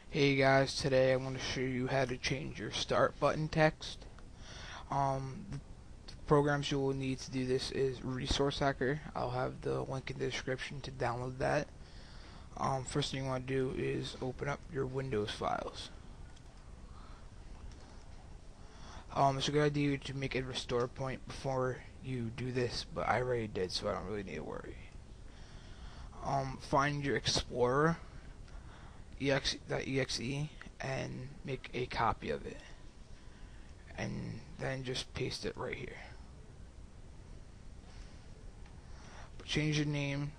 Hey guys, today I'm going to show you how to change your start button text. The programs you will need to do this is Resource Hacker. I'll have the link in the description to download that. First thing you want to do is open up your Windows files. It's a good idea to make a restore point before you do this, but I already did, so I don't really need to worry. Find your Explorer exe and make a copy of it, and then just paste it right here. Change your name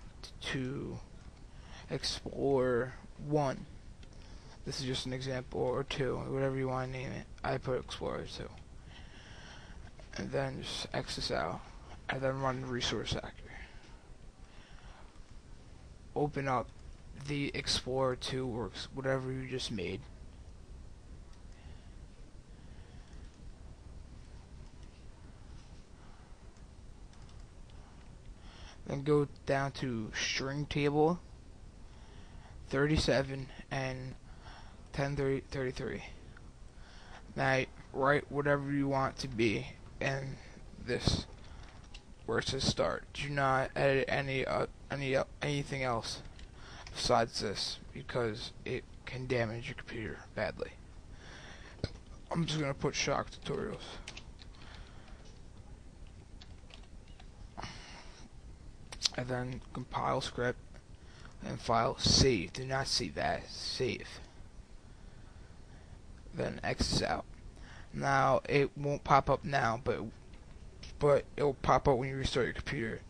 to Explorer 1. This is just an example, or 2, whatever you want to name it. I put Explorer 2. And then just X this out, and then run Resource Hacker. Open up the Explorer 2 works, whatever you just made. Then go down to string table 37 and 1033. Now write whatever you want to be in this where it says start. Do not edit anything else besides this, because it can damage your computer badly. I'm just gonna put shock tutorials. And then compile script and file save. Do not save that. Save. Then X out. Now it won't pop up now, but it will pop up when you restart your computer.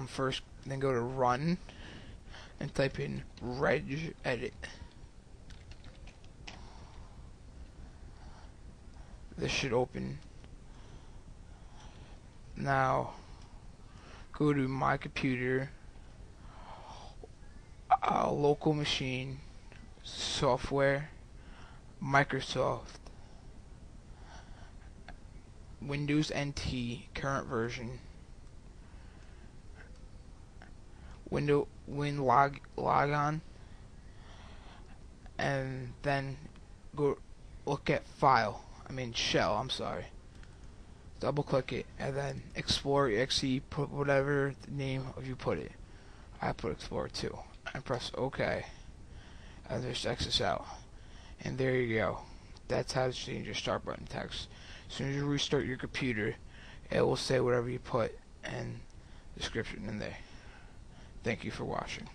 First, then go to run and type in regedit. This should open. Now go to my computer, local machine, software, Microsoft, Windows NT current version, logon, and then go look at shell, I'm sorry. Double click it and then Explorer exe, put whatever name you put it. I put Explorer 2 and press OK, and just X out, and there you go. That's how to change your start button text. As soon as you restart your computer, it will say whatever you put and description in there. Thank you for watching.